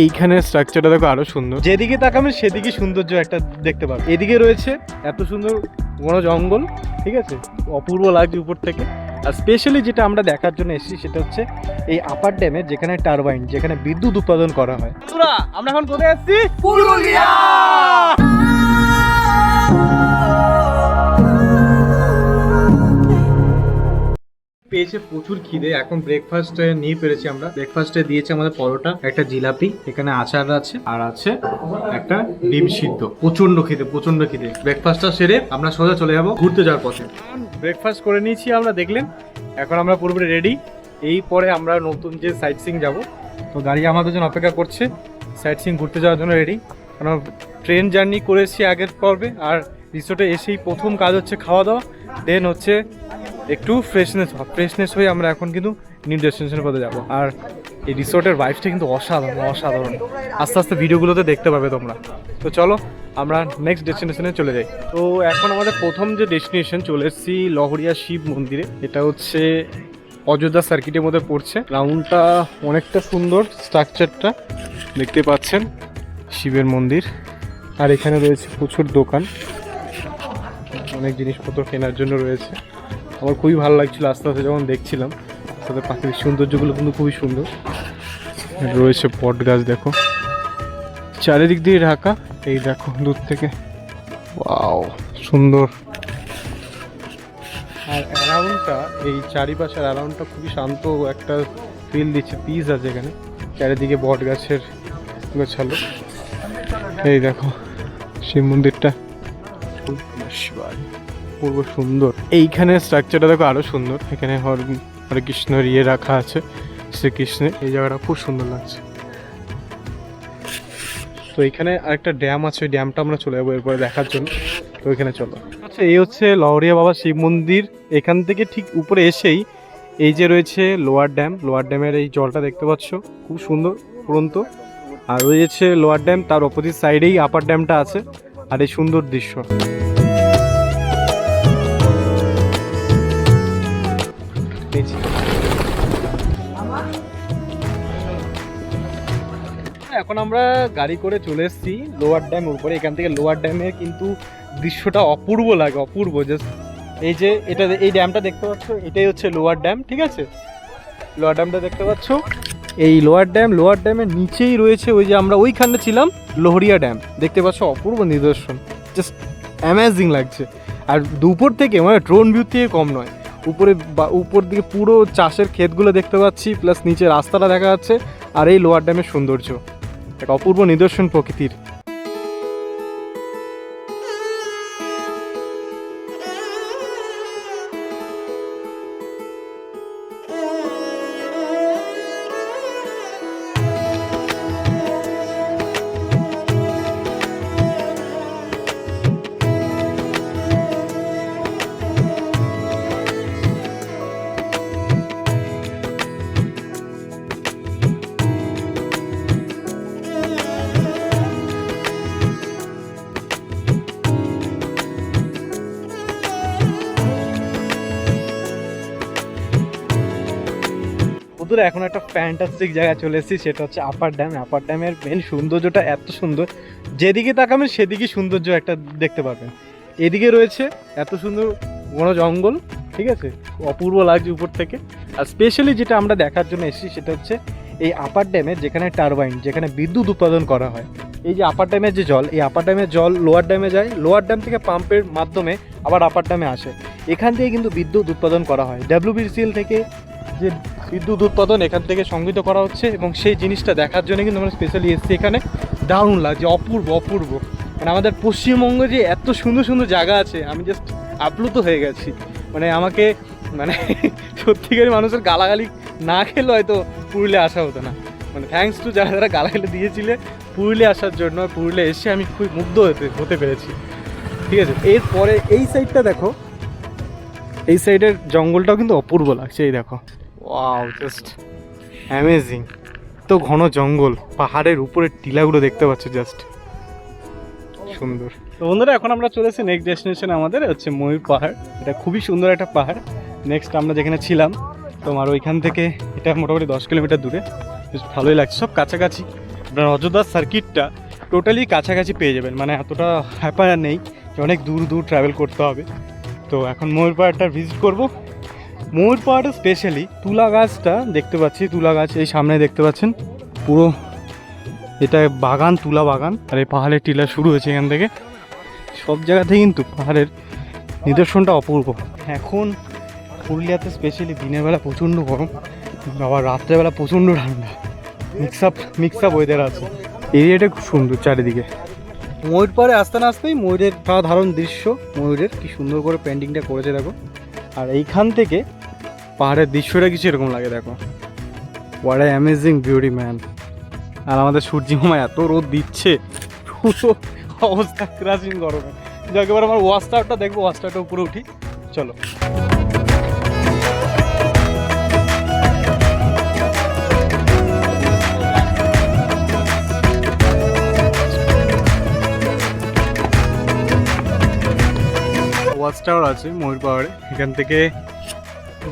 এইখানে স্ট্রাকচারটা দেখো আরো সুন্দর, যেদিকে তাকাবে সেদিকে সৌন্দর্য একটা দেখতে পাবে। এদিকে রয়েছে এত সুন্দর বড় জঙ্গল, ঠিক আছে, অপূর্ব লাগছে উপর থেকে। আর স্পেশালি যেটা আমরা দেখার জন্য এসেছি সেটা হচ্ছে এই আপার ড্যামে, যেখানে টারবাইন, যেখানে বিদ্যুৎ উৎপাদন করা হয়। বন্ধুরা, আমরা এখন কোথায় আসছি? পুরুলিয়া। পেয়েছে প্রচুর খিদে, এখন ব্রেকফাস্টে নিয়ে পেরেছি আমরা। ব্রেকফাস্টে দিয়েছে আমাদের পরোটা, একটা জিলাপি, এখানে আচার আছে, আর আছে একটা ডিম সিদ্ধ। প্রচন্ড খিদে। ব্রেকফাস্টটা সেরে আমরা সোজা চলে যাবো ঘুরতে যাওয়ার পথে। ব্রেকফাস্ট করে নিয়েছি আমরা, দেখলেন। এখন আমরা পুরোপুরি রেডি। এই পরে আমরা নতুন যে সাইট সিং যাবো, তো গাড়ি আমাদের জন্য অপেক্ষা করছে সাইট সিং ঘুরতে যাওয়ার জন্য রেডি। কারণ ট্রেন জার্নি করেছি আগের পর্বে, আর রিসোর্টে এসেই প্রথম কাজ হচ্ছে খাওয়া দাওয়া, দেন হচ্ছে একটু ফ্রেশনেস হয়ে আমরা এখন কিন্তু নিউ ডেস্টিনেশনের পথে যাবো। আর এই রিসোর্টের ভাইবসটা কিন্তু অসাধারণ। আস্তে আস্তে ভিডিওগুলোতে দেখতে পাবে তোমরা। তো চলো আমরা নেক্সট ডেস্টিনেশনে চলে যাই। তো এখন আমাদের প্রথম যে ডেস্টিনেশন, চলে এসেছি লহরিয়া শিব মন্দিরে। এটা হচ্ছে অযোধ্যা সার্কিটের মধ্যে পড়ছে। গ্রাউন্ডটা অনেকটা সুন্দর, স্ট্রাকচারটা দেখতে পাচ্ছেন, শিবের মন্দির। আর এখানে রয়েছে প্রচুর দোকান, অনেক জিনিসপত্র কেনার জন্য রয়েছে। আমার খুবই ভালো লাগছিল আস্তে আস্তে যখন দেখছিলাম। সাথে প্রাকৃতিক সৌন্দর্যগুলো কিন্তু খুবই সুন্দর। রয়েছে বট গাছ, দেখো চারিদিক দিয়ে ঢাকা। এই দেখো দূর থেকে, ওয়াও সুন্দর। আর অ্যারাউন্ডটা, এই চারিপাশের অ্যারাউন্ডটা খুবই শান্ত একটা ফিল দিচ্ছে, পিস আছে এখানে। চারিদিকে বট গাছের গোছালো। এই দেখো শিব মন্দিরটা পূর্ব সুন্দর। এইখানে স্ট্রাকচারটা দেখো আরো সুন্দর। এখানে হরে কৃষ্ণের ইয়ে রাখা আছে, শ্রীকৃষ্ণের। এই জায়গাটা খুব সুন্দর লাগছে। তো এখানে আরেকটা ড্যাম আছে, ওই ড্যামটা আমরা চলে যাবো এরপরে দেখার জন্য। তো এখানে চলো। আচ্ছা, এই হচ্ছে লহরিয়া বাবা শিব মন্দির। এখান থেকে ঠিক উপরে এসেই এই যে রয়েছে লোয়ার ড্যামের এই জলটা দেখতে পাচ্ছ, খুব সুন্দর ফুরন্ত। আর রয়েছে লোয়ার ড্যাম, তার অপোজিট সাইডেই আপার ড্যামটা আছে। আর এই সুন্দর দৃশ্য। এখন আমরা গাড়ি করে চলে এসেছি লোয়ার ড্যাম উপরে। এখান থেকে লোয়ার ড্যামের কিন্তু দৃশ্যটা অপূর্ব লাগে, অপূর্ব। জাস্ট এই যে এই ড্যামটা দেখতে পাচ্ছ, এটাই হচ্ছে লোয়ার ড্যাম, ঠিক আছে। লোয়ার ড্যামটা দেখতে পাচ্ছ, এই লোয়ার ড্যামের নিচেই রয়েছে ওই যে আমরা ওইখানে ছিলাম লহরিয়া ড্যাম, দেখতে পাচ্ছ। অপূর্ব নিদর্শন, জাস্ট অ্যামেজিং লাগছে। আর দুপুর থেকে মানে ড্রোন ভিউ থেকে কম নয়। উপর দিকে পুরো চাষের ক্ষেতগুলো দেখতে পাচ্ছি, প্লাস নিচে রাস্তাটা দেখা যাচ্ছে। আর এই লোয়ার ড্যামের সৌন্দর্য এক অপূর্ব নিদর্শন প্রকৃতির। বন্ধুরা, এখন একটা ফ্যান্টাস্টিক জায়গায় চলে এসেছি, সেটা হচ্ছে আপার ড্যাম। আপার ড্যামের মেন সৌন্দর্যটা এত সুন্দর, যেদিকে তাকাবেন সেদিকে সৌন্দর্য একটা দেখতে পাবেন। এদিকে রয়েছে এত সুন্দর বড় জঙ্গল, ঠিক আছে, অপূর্ব লাগছে উপর থেকে। আর স্পেশালি যেটা আমরা দেখার জন্য এসেছি সেটা হচ্ছে এই আপার ড্যামে, যেখানে টারবাইন, যেখানে বিদ্যুৎ উৎপাদন করা হয়। এই যে আপার ড্যামের যে জল, এই আপার ড্যামের জল লোয়ার ড্যামে যায়, লোয়ার ড্যাম থেকে পাম্পের মাধ্যমে আবার আপার ড্যামে আসে। এখান থেকে কিন্তু বিদ্যুৎ উৎপাদন করা হয়। WBCL থেকে যে বিদ্যুৎ উৎপাদন এখান থেকে সংগৃহীত করা হচ্ছে, এবং সেই জিনিসটা দেখার জন্য কিন্তু আমরা স্পেশালি এসেছি এখানে। দারুণ লাগছে, অপূর্ব। মানে আমাদের পশ্চিমবঙ্গে যে এত সুন্দর সুন্দর জায়গা আছে, আমি জাস্ট আপ্লুত হয়ে গেছি। মানে আমাকে মানে সত্যিকারই মানুষের গালাগালি না খেলে হয়তো পুরুলিয়া আসা হতো না। মানে থ্যাঙ্কস টু যারা গালাগালি দিয়েছিলে পুরুলিয়া আসার জন্য। পুরুলিয়া এসে আমি খুব মুগ্ধ হতে পেরেছি, ঠিক আছে। এরপরে এই সাইডটা দেখো, এই সাইডের জঙ্গলটাও কিন্তু অপূর্ব লাগছে। এই দেখো, ওয়াও, জাস্ট অ্যামেজিং। তো ঘন জঙ্গল, পাহাড়ের উপরে টিলাগুলো দেখতে পাচ্ছ, জাস্ট সুন্দর। তো বন্ধুরা, এখন আমরা চলেছি নেক্সট ডেস্টিনেশন, আমাদের হচ্ছে ময়ূর পাহাড়। এটা খুবই সুন্দর একটা পাহাড়। নেক্সট আমরা যেখানে ছিলাম তোমার ওইখান থেকে এটা মোটামুটি 10 কিলোমিটার দূরে। বেশ ভালোই লাগছে, সব কাছাকাছি। আপনার অযোধ্যার সার্কিটটা টোটালি কাছাকাছি পেয়ে যাবেন, মানে এতটা হ্যাপার নেই যে অনেক দূর দূর ট্রাভেল করতে হবে। তো এখন ময়ূর পাহাড়টা ভিজিট করব। ময়ূর পাহাড়ে স্পেশালি তুলা গাছটা দেখতে পাচ্ছি, তুলা গাছ এই সামনে দেখতে পাচ্ছেন, পুরো এটা বাগান, তুলা বাগান। আর এই পাহাড়ের টিলা শুরু হয়েছে এখান থেকে। সব জায়গাতেই কিন্তু পাহাড়ের নিদর্শনটা অপূর্ব। এখন পুরুলিয়াতে স্পেশালি দিনের বেলা প্রচণ্ড গরম, আবার রাত্রেবেলা প্রচণ্ড ঠান্ডা, মিক্স আপ ওয়েদার আছে। এরিয়াটা খুব সুন্দর চারিদিকে। ময়ূর পাড়ে আসতে না আসতেই ময়ূরের সাধারণ দৃশ্য, ময়ূরের কি সুন্দর করে পেন্টিংটা করেছে দেখো। আর এইখান থেকে পাহাড়ের দৃশ্যটা কিছু এরকম লাগে দেখো, what a amazing beauty man. আর আমাদের সূর্যি মামা এত রোদ দিচ্ছে, পুরো অবস্থা ক্রাশিং গরমে। যাকে এবার আমার ওয়াচ টাওয়ারটা দেখবো, ওয়াচ টাওয়ারটা উপরে উঠি, চলো। ওয়াচ টাওয়ার আছে ময়ূর পাহাড়ে, এখান থেকে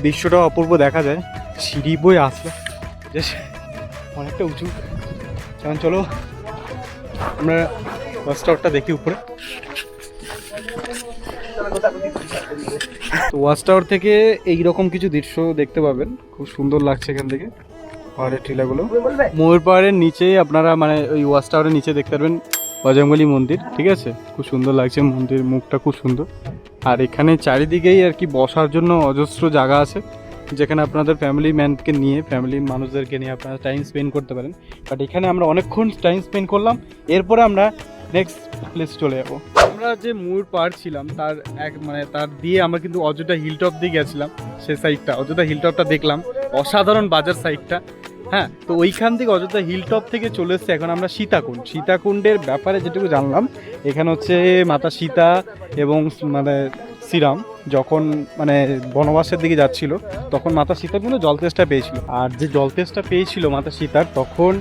দৃশ্যটা অপূর্ব দেখা যায়। সিঁড়ি বয়ে আসলে অনেকটা উঁচু। কারণ চলো আমরা ওয়াচ টাওয়ারটা দেখি উপরে। তো ওয়াচ টাওয়ার থেকে এইরকম কিছু দৃশ্য দেখতে পাবেন, খুব সুন্দর লাগছে এখান থেকে পাহাড়ের টিলাগুলো। ময়ূর পাহাড়ের নিচেই আপনারা মানে ওই ওয়াচ টাওয়ারের নিচে দেখতে পারবেন বজরংবলী মন্দির, ঠিক আছে? খুব সুন্দর লাগছে মন্দির, মুখটা খুব সুন্দর। আর এখানে চারিদিকেই আর কি বসার জন্য অজস্র জায়গা আছে, যেখানে আপনাদের ফ্যামিলি ম্যানকে নিয়ে, ফ্যামিলি মানুষদেরকে নিয়ে আপনারা টাইম স্পেন্ড করতে পারেন। বাট এখানে আমরা অনেকক্ষণ টাইম স্পেন্ড করলাম, এরপরে আমরা নেক্সট প্লেস চলে যাবো। আমরা যে ময়ূর পাহাড় ছিলাম তার তার দিয়ে আমরা কিন্তু অযোধ্যা হিলটপ দিয়ে গেছিলাম, সে সাইডটা অযোধ্যা হিলটপটা দেখলাম, অসাধারণ বাজার সাইডটা। হ্যাঁ, তো ওইখান থেকে অযোধ্যা হিলটপ থেকে চলে এসছে এখন আমরা সীতাকুণ্ড। সীতাকুণ্ডের ব্যাপারে যেটুকু জানলাম, এখানে হচ্ছে মাতা সীতা এবং মানে শ্রীরাম যখন মানে বনবাসের দিকে যাচ্ছিল, তখন মাতা সীতা কিন্তু জল তেষ্টা পেয়েছিল। আর যে জল তেষ্টা পেয়েছিল মাতা সীতার, তখন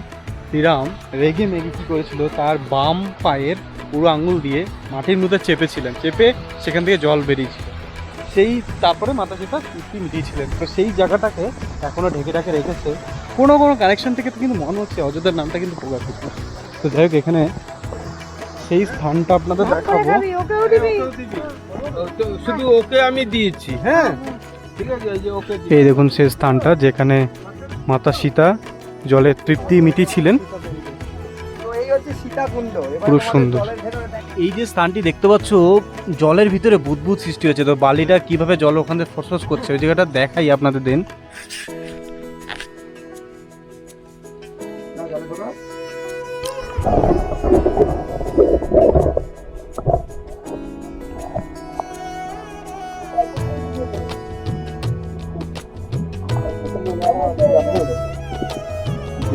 শ্রীরাম রেগে মেগে কী করেছিল, তার বাম পায়ের পুরো আঙুল দিয়ে মাটির মধ্যে চেপেছিলেন, চেপে সেখান থেকে জল বেরিয়েছিল। সেই তারপরে মাতা সীতা তৃপ্তি মিটিয়েছিলেন। তো সেই জায়গাটাকে এখনও ঢেকে ঢাকে রেখেছে। কোনো কানেকশন থেকে তো কিন্তু মনে হচ্ছে অযোধ্যার নামটা কিন্তু প্রকাশিত। তো যাই হোক, এখানে সেই স্থানটা আপনাদের দেখাবো। শুধু ওকে আমি দিয়েছি, হ্যাঁ ঠিক আছে, ওকে। এই দেখুন সেই স্থানটা যেখানে মাতা সীতা জলের তৃপ্তি মিটিয়েছিলেন, পুরো সুন্দর। এই যে স্থানটি দেখতে পাচ্ছ, জলের ভিতরে বুদবুদ সৃষ্টি হচ্ছে। তো বালিটা কিভাবে জল ওখান থেকে ফসফস করছে, ওই জায়গাটা দেখাই আপনাদের দিন।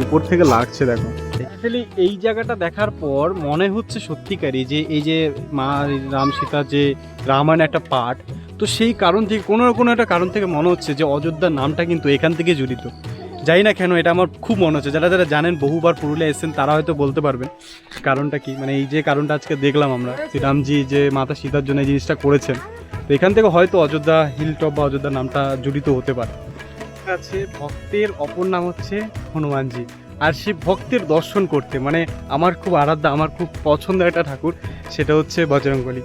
উপর থেকে লাগছে দেখো। অ্যাকচুয়ালি এই জায়গাটা দেখার পর মনে হচ্ছে সত্যিকারই যে এই যে মা রাম সীতা যে রামায়ণ একটা পার্ট, তো সেই কারণ থেকে কোনো একটা কারণ থেকে মনে হচ্ছে যে অযোধ্যার নামটা কিন্তু এখান থেকে জড়িত। জানি না কেন, এটা আমার খুব মনে হচ্ছে। যারা যারা জানেন, বহুবার পুরুলিয়া এসেছেন, তারা হয়তো বলতে পারবেন কারণটা কি। মানে এই যে কারণটা আজকে দেখলাম আমরা, শ্রীরামজি যে মাতা সীতার জন্য এই জিনিসটা করেছেন, তো এখান থেকে হয়তো অযোধ্যা হিলটপ বা অযোধ্যার নামটা জড়িত হতে পারে। আছে ভক্তের অপর নাম হচ্ছে হনুমানজি। আর সেই ভক্তের দর্শন করতে মানে আমার খুব আরাধ্য, আমার খুব পছন্দের একটা ঠাকুর, সেটা হচ্ছে বজরংবলী।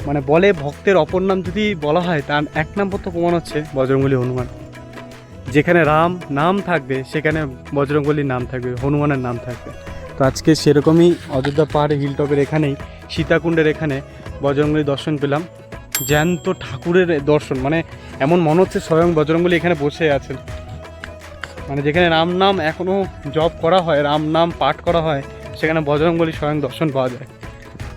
মানে বলে ভক্তের অপর নাম যদি বলা হয়, তার এক নম্বর তো প্রমাণ হচ্ছে বজরংবলী হনুমান। যেখানে রাম নাম থাকবে সেখানে বজরংবলীর নাম থাকবে, হনুমানের নাম থাকবে। তো আজকে সেরকমই অযোধ্যা পাহাড়ে হিলটপের এখানেই সীতাকুণ্ডের এখানে বজরংবলীর দর্শন পেলাম। জ্যান্ত ঠাকুরের দর্শন, মানে এমন মনে হচ্ছে স্বয়ং বজরংবলী এখানে বসে আছেন। মানে যেখানে রাম নাম এখনও জপ করা হয়, রাম নাম পাঠ করা হয়, সেখানে বজরংবলী স্বয়ং দর্শন পাওয়া যায়।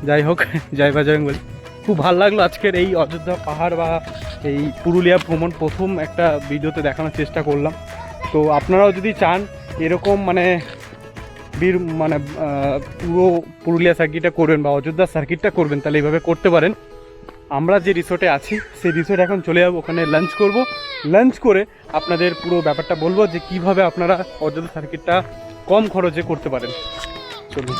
যাই হোক, জয় বজরংবলী। খুব ভালো লাগলো আজকের এই অযোধ্যা পাহাড় বা এই পুরুলিয়া ভ্রমণ প্রথম একটা ভিডিওতে দেখানোর চেষ্টা করলাম। তো আপনারাও যদি চান এরকম মানে পুরো পুরুলিয়া সার্কিটটা করবেন বা অযোধ্যা সার্কিটটা করবেন, তাহলে এইভাবে করতে পারেন। আমরা যে রিসোর্টে আছি সেই রিসোর্টে এখন চলে যাবো, ওখানে লাঞ্চ করব। লাঞ্চ করে আপনাদের পুরো ব্যাপারটা বলবো যে কিভাবে আপনারা অযোধ্যা সার্কিটটা কম খরচে করতে পারেন। চলুন।